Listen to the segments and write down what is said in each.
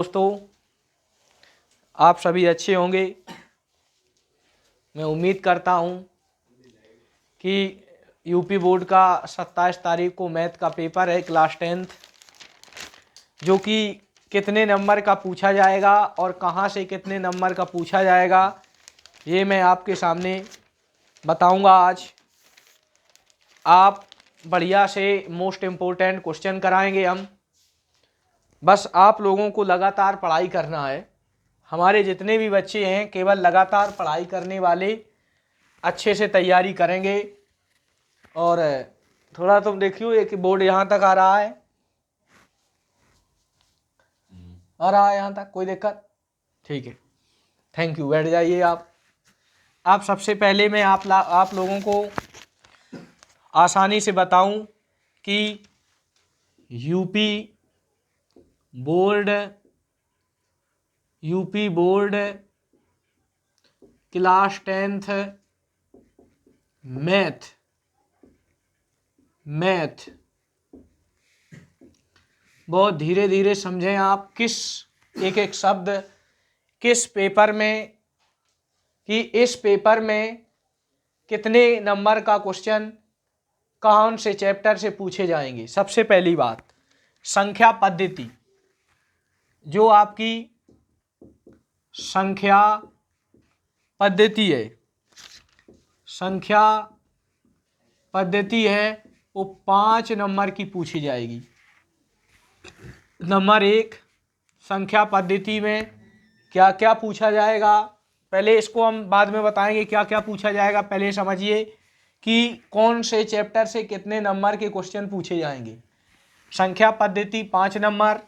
दोस्तों, आप सभी अच्छे होंगे। मैं उम्मीद करता हूं कि यूपी बोर्ड का 27 तारीख को मैथ का पेपर है क्लास 10th, जो कि कितने नंबर का पूछा जाएगा और कहां से कितने नंबर का पूछा जाएगा ये मैं आपके सामने बताऊंगा। आज आप बढ़िया से मोस्ट इम्पोर्टेंट क्वेश्चन कराएंगे हम। बस आप लोगों को लगातार पढ़ाई करना है। हमारे जितने भी बच्चे हैं केवल लगातार पढ़ाई करने वाले अच्छे से तैयारी करेंगे। और थोड़ा तुम देखियो एक बोर्ड यहाँ तक आ रहा है, यहाँ तक कोई दिक्कत? ठीक है, थैंक यू। बैठ जाइए आप सबसे पहले मैं आप लोगों को आसानी से बताऊं कि UP board class 10th math बहुत धीरे धीरे समझें आप। किस एक एक शब्द किस पेपर में, कि इस पेपर में कितने नंबर का क्वेश्चन कौन से चैप्टर से पूछे जाएंगे। सबसे पहली बात, संख्या पद्धति। जो आपकी संख्या पद्धति है वो 5 नंबर की पूछी जाएगी। नंबर 1, संख्या पद्धति में क्या क्या पूछा जाएगा। पहले इसको हम बाद में बताएंगे क्या क्या पूछा जाएगा। पहले समझिए कि कौन से चैप्टर से कितने नंबर के क्वेश्चन पूछे जाएंगे। संख्या पद्धति 5 नंबर,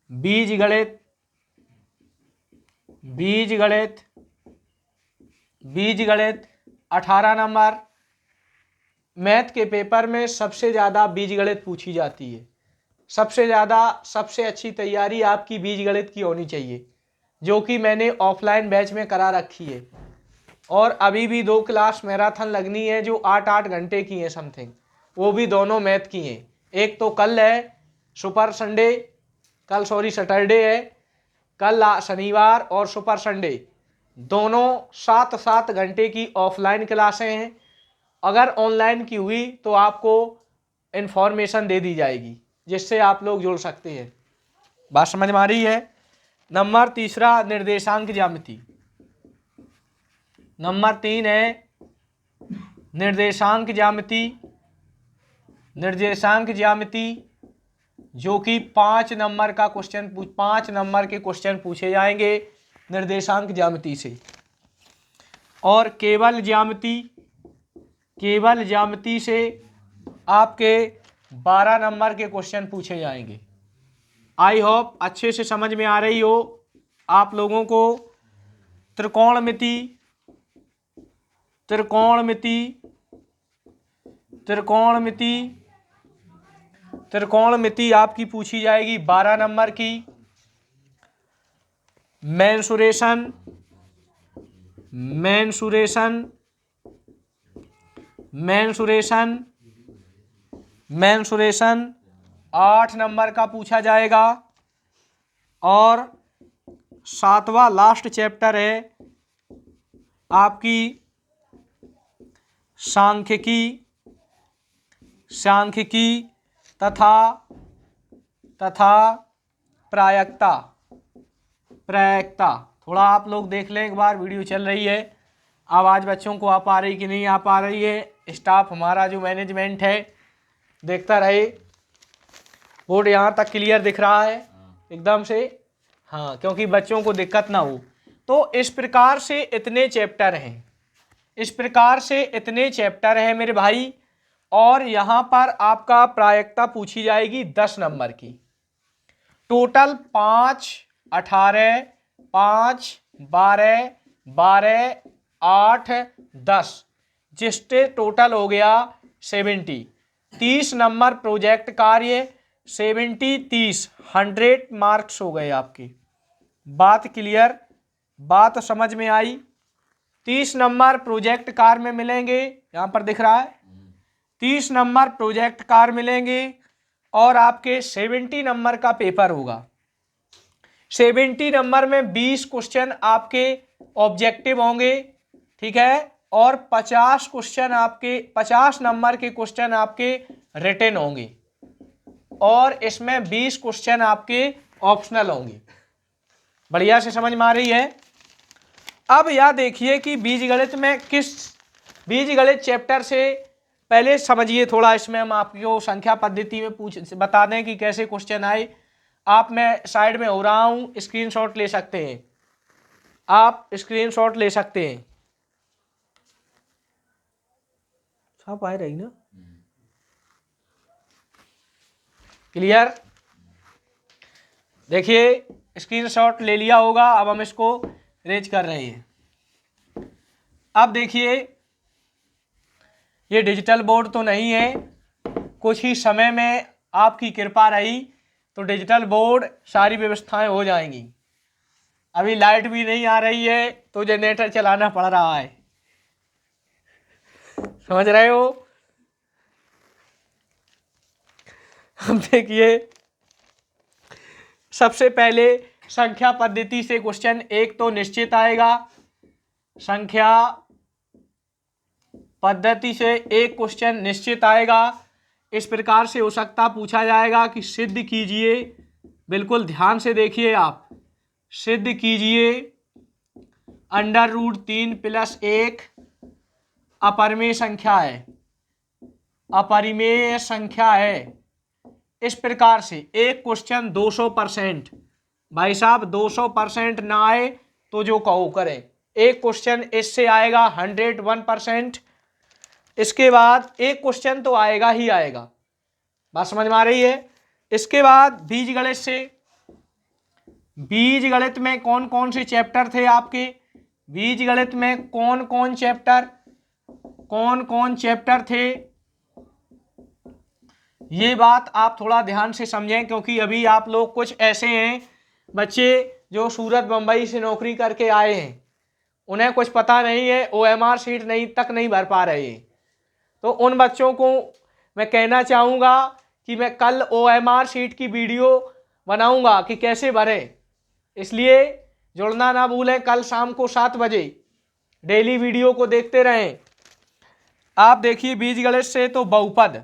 बीजगणित 18 नंबर। मैथ के पेपर में सबसे ज़्यादा बीजगणित पूछी जाती है। सबसे अच्छी तैयारी आपकी बीजगणित की होनी चाहिए, जो कि मैंने ऑफलाइन बैच में करा रखी है। और अभी भी 2 क्लास मैराथन लगनी है जो 8-8 घंटे की है समथिंग, वो भी दोनों मैथ की हैं। एक तो कल है सैटरडे है, कल शनिवार और सुपर संडे, दोनों 7-7 घंटे की ऑफलाइन क्लासें हैं। अगर ऑनलाइन की हुई तो आपको इन्फॉर्मेशन दे दी जाएगी जिससे आप लोग जुड़ सकते हैं। बात समझ में आ रही है? नंबर 3, निर्देशांक ज्यामिति। नंबर 3 है निर्देशांक ज्यामिति, जो कि 5 नंबर के क्वेश्चन पूछे जाएंगे निर्देशांक ज्यामिति से। और केवल ज्यामिति से आपके 12 नंबर के क्वेश्चन पूछे जाएंगे। आई होप अच्छे से समझ में आ रही हो आप लोगों को। त्रिकोणमिति आपकी पूछी जाएगी 12 नंबर की। मेंसुरेशन 8 नंबर का पूछा जाएगा। और 7वां लास्ट चैप्टर है आपकी सांख्यिकी तथा प्रायिकता। थोड़ा आप लोग देख लें एक बार, वीडियो चल रही है, आवाज़ बच्चों को आ पा रही कि नहीं आ पा रही है। स्टाफ हमारा जो मैनेजमेंट है देखता रहे। बोर्ड यहाँ तक क्लियर दिख रहा है एकदम से? हाँ, क्योंकि बच्चों को दिक्कत ना हो। तो इस प्रकार से इतने चैप्टर हैं मेरे भाई। और यहाँ पर आपका प्रायिकता पूछी जाएगी 10 नंबर की। टोटल 5, 18, 5, 12, 12, 8, 10, जिससे टोटल हो गया 70। 30 नंबर प्रोजेक्ट कार्य, 30 100 मार्क्स हो गए आपके। बात क्लियर? बात समझ में आई? 30 नंबर प्रोजेक्ट कार्य में मिलेंगे, यहाँ पर दिख रहा है 30 नंबर प्रोजेक्ट कार्य मिलेंगे। और आपके 70 नंबर का पेपर होगा। 70 नंबर में 20 क्वेश्चन आपके ऑब्जेक्टिव होंगे, ठीक है, और 50 नंबर के क्वेश्चन आपके रिटन होंगे, और इसमें 20 क्वेश्चन आपके ऑप्शनल होंगे। बढ़िया से समझ में आ रही है। अब यह देखिए कि बीजगणित में किस बीजगणित चैप्टर से पहले समझिए थोड़ा, इसमें हम आपको संख्या पद्धति में बता दें कि कैसे क्वेश्चन आए। आप, मैं साइड में हो रहा हूं, स्क्रीनशॉट ले सकते हैं, आप स्क्रीनशॉट ले सकते हैं। छाप आ रही ना, क्लियर? देखिए स्क्रीनशॉट ले लिया होगा, अब हम इसको रेज कर रहे हैं। अब देखिए ये डिजिटल बोर्ड तो नहीं है, कुछ ही समय में आपकी कृपा रही तो डिजिटल बोर्ड सारी व्यवस्थाएं हो जाएंगी। अभी लाइट भी नहीं आ रही है तो जनरेटर चलाना पड़ रहा है, समझ रहे हो? अब देखिए सबसे पहले संख्या पद्धति से क्वेश्चन एक तो निश्चित आएगा। संख्या पद्धति से एक क्वेश्चन निश्चित आएगा। इस प्रकार से हो सकता पूछा जाएगा कि सिद्ध कीजिए, बिल्कुल ध्यान से देखिए आप, सिद्ध कीजिए √3 + 1 अपरिमेय संख्या है, अपरिमेय संख्या है। इस प्रकार से एक क्वेश्चन 200%, भाई साहब 200% ना आए तो जो कहो करें, एक क्वेश्चन इससे आएगा 101%। इसके बाद एक क्वेश्चन तो आएगा ही आएगा, बात समझ में आ रही है? इसके बाद बीजगणित से, बीजगणित में कौन कौन से चैप्टर थे आपके, बीजगणित में कौन कौन चैप्टर थे, ये बात आप थोड़ा ध्यान से समझें, क्योंकि अभी आप लोग कुछ ऐसे हैं बच्चे जो सूरत बंबई से नौकरी करके आए हैं, उन्हें कुछ पता नहीं है, OMR शीट नहीं भर पा रहे हैं। तो उन बच्चों को मैं कहना चाहूँगा कि मैं कल OMR शीट की वीडियो बनाऊँगा कि कैसे भरें, इसलिए जुड़ना ना भूलें। कल शाम को 7 बजे डेली वीडियो को देखते रहें। आप देखिए बीजगणित से तो बहुपद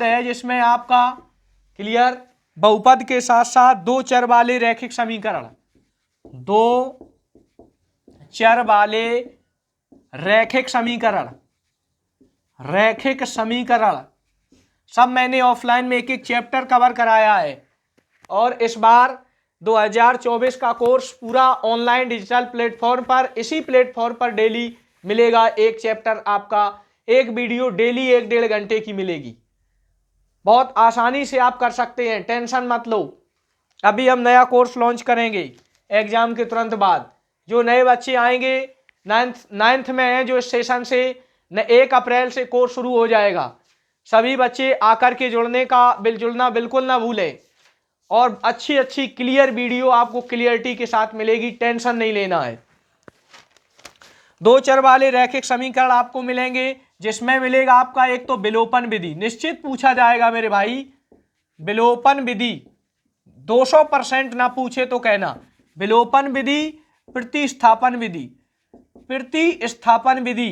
है, जिसमें आपका क्लियर, बहुपद के साथ साथ 2 चर वाले रैखिक समीकरण, 2 चर वाले रैखिक समीकरण सब मैंने ऑफलाइन में एक एक चैप्टर कवर कराया है, और इस बार 2024 का कोर्स पूरा ऑनलाइन डिजिटल प्लेटफॉर्म पर, इसी प्लेटफॉर्म पर डेली मिलेगा। एक चैप्टर आपका, एक वीडियो डेली 1-1.5 घंटे की मिलेगी, बहुत आसानी से आप कर सकते हैं, टेंशन मत लो। अभी हम नया कोर्स लॉन्च करेंगे एग्जाम के तुरंत बाद। जो नए बच्चे आएंगे 9th में हैं, जो इस सेशन से 1 अप्रैल से कोर्स शुरू हो जाएगा, सभी बच्चे आकर के जुड़ना बिल्कुल ना भूलें, और अच्छी क्लियर वीडियो आपको क्लियरिटी के साथ मिलेगी, टेंशन नहीं लेना है। 2 चर वाले रैखिक समीकरण आपको मिलेंगे, जिसमें मिलेगा आपका एक तो विलोपन विधि, निश्चित पूछा जाएगा मेरे भाई, विलोपन विधि 200% ना पूछे तो कहना, विलोपन विधि, प्रतिस्थापन विधि,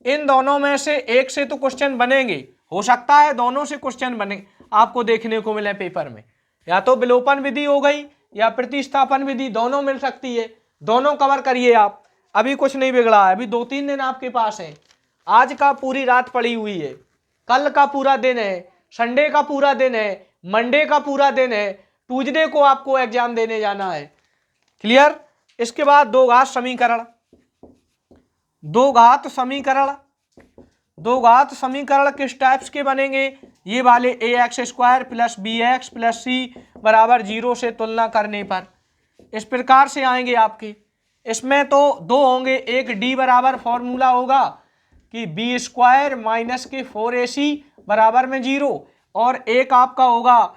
इन दोनों में से एक से तो क्वेश्चन बनेंगे, हो सकता है दोनों से क्वेश्चन बने आपको देखने को मिले पेपर में, या तो विलोपन विधि हो गई या प्रतिस्थापन विधि, दोनों मिल सकती है, दोनों कवर करिए आप। अभी कुछ नहीं बिगड़ा है, अभी 2-3 दिन आपके पास है, आज का पूरी रात पड़ी हुई है, कल का पूरा दिन है, संडे का पूरा दिन है, मंडे का पूरा दिन है, ट्यूसडे को आपको एग्जाम देने जाना है, क्लियर? इसके बाद 2 घात समीकरण किस टाइप्स के बनेंगे, ये वाले ax² + bx + c = 0 से तुलना करने पर इस प्रकार से आएंगे आपके। इसमें तो 2 होंगे, एक d बराबर फॉर्मूला होगा कि b² - के 4ac = 0, और एक आपका होगा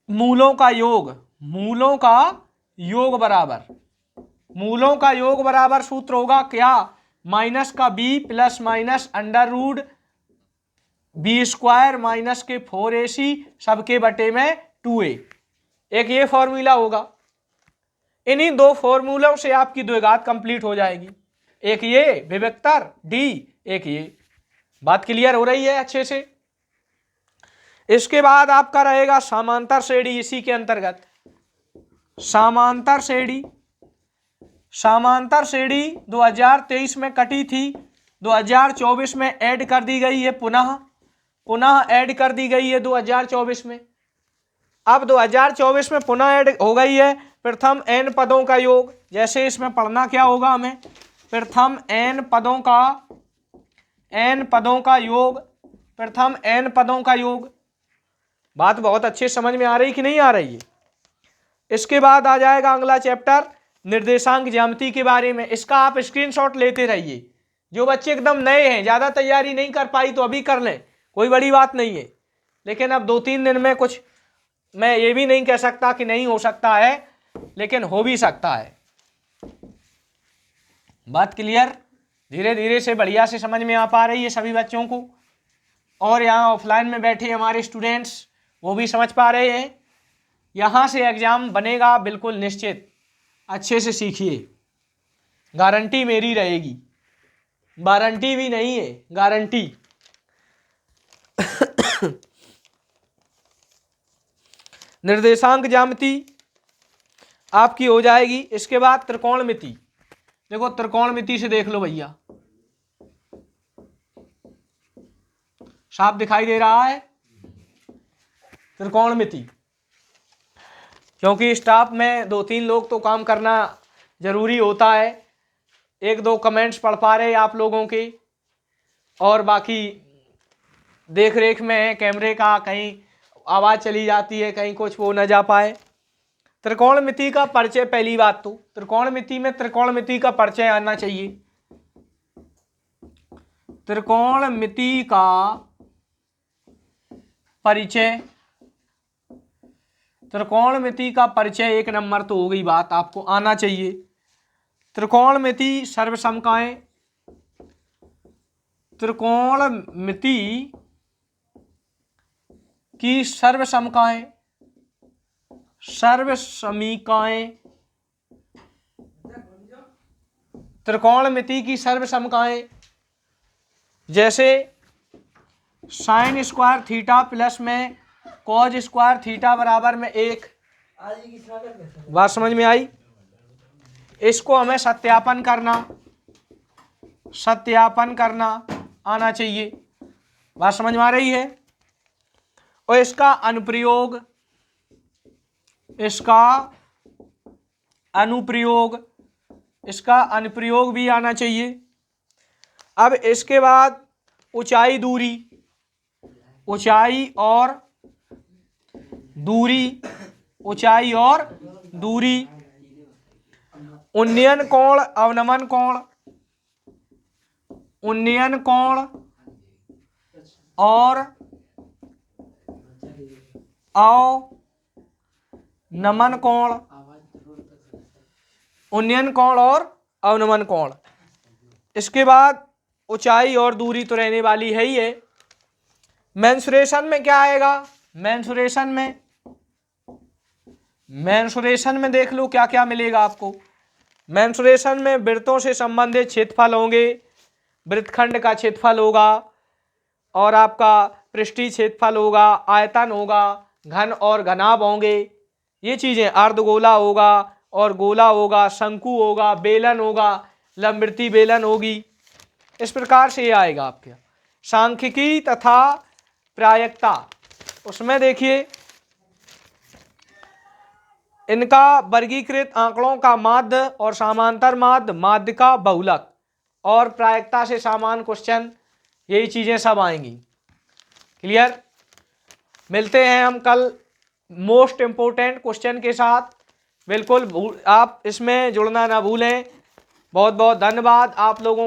मूलों का योग बराबर सूत्र होगा क्या, माइनस का b + √b² - के 4ac सबके बटे में 2a, एक ये फॉर्मूला होगा। इन्हीं दो फॉर्मूलों से आपकी द्विघात कंप्लीट हो जाएगी, एक ये विभक्तर d, एक ये। बात क्लियर हो रही है अच्छे से। इसके बाद आपका रहेगा समांतर श्रेणी। इसी के अंतर्गत समांतर श्रेणी, समांतर श्रेणी 2023 में कटी थी, 2024 में ऐड कर दी गई है, पुनः ऐड कर दी गई है 2024 में। अब 2024 में पुनः ऐड हो गई है प्रथम n पदों का योग। जैसे इसमें पढ़ना क्या होगा हमें, प्रथम n पदों का योग, प्रथम n पदों का योग। बात बहुत अच्छे समझ में आ रही कि नहीं आ रही है। इसके बाद आ जाएगा अगला चैप्टर निर्देशांक ज्यामिति के बारे में। इसका आप स्क्रीनशॉट लेते रहिए। जो बच्चे एकदम नए हैं, ज़्यादा तैयारी नहीं कर पाई तो अभी कर लें, कोई बड़ी बात नहीं है। लेकिन अब 2-3 दिन में कुछ, मैं ये भी नहीं कह सकता कि नहीं हो सकता है, लेकिन हो भी सकता है। बात क्लियर, धीरे धीरे से बढ़िया से समझ में आ पा रही है सभी बच्चों को। और यहाँ ऑफलाइन में बैठे हमारे स्टूडेंट्स, वो भी समझ पा रहे हैं। यहाँ से एग्जाम बनेगा बिल्कुल निश्चित। अच्छे से सीखिए, गारंटी मेरी रहेगी, वारंटी भी नहीं है, गारंटी। निर्देशांक ज्यामिति आपकी हो जाएगी। इसके बाद त्रिकोणमिति। देखो त्रिकोणमिति से देख लो भैया, साफ दिखाई दे रहा है त्रिकोणमिति, क्योंकि स्टाफ में 2-3 लोग तो काम करना जरूरी होता है। 1-2 कमेंट्स पढ़ पा रहे आप लोगों के, और बाकी देख रेख में है कैमरे का, कहीं आवाज़ चली जाती है, कहीं कुछ वो न जा पाए। त्रिकोणमिति का परिचय, पहली बात तो त्रिकोणमिति में त्रिकोणमिति का परिचय आना चाहिए। त्रिकोणमिति का परिचय, त्रिकोणमिति का परिचय 1 नंबर तो हो गई बात, आपको आना चाहिए। त्रिकोणमिति सर्वसमकाएं, त्रिकोणमिति की सर्वसमकाएं, सर्वसमीकाएं, त्रिकोणमिति की सर्वसमकाएं, जैसे साइन स्क्वायर थीटा प्लस में कॉज स्क्वायर थीटा बराबर में 1। बात समझ में आई? इसको हमें सत्यापन करना आना चाहिए। बात समझ में आ रही है? और इसका अनुप्रयोग भी आना चाहिए। अब इसके बाद ऊंचाई और दूरी, उन्नयन कोण, अवनमन कोण, उन्नयन कोण और अवनमन कोण, उन्नयन कोण और अवनमन कोण। इसके बाद ऊंचाई और दूरी तो रहने वाली है ही है। मेंसुरेशन में क्या आएगा? मेंसुरेशन में देख लो क्या क्या मिलेगा आपको। मेंसुरेशन में वृत्तों से संबंधित क्षेत्रफल होंगे, वृत्तखंड का क्षेत्रफल होगा, और आपका पृष्ठीय क्षेत्रफल होगा, आयतन होगा, घन और घनाभ होंगे, ये चीजें, अर्धगोला होगा और गोला होगा, शंकु होगा, बेलन होगा, लंबवृत्तीय बेलन होगी। इस प्रकार से ये आएगा आपके सांख्यिकी तथा प्रायिकता। उसमें देखिए इनका वर्गीकृत आंकड़ों का माध्य और समांतर माध्य का बहुलक और प्रायिकता से समान क्वेश्चन, यही चीजें सब आएंगी। क्लियर? मिलते हैं हम कल मोस्ट इम्पोर्टेंट क्वेश्चन के साथ। बिल्कुल आप इसमें जुड़ना ना भूलें। बहुत बहुत धन्यवाद आप लोगों का।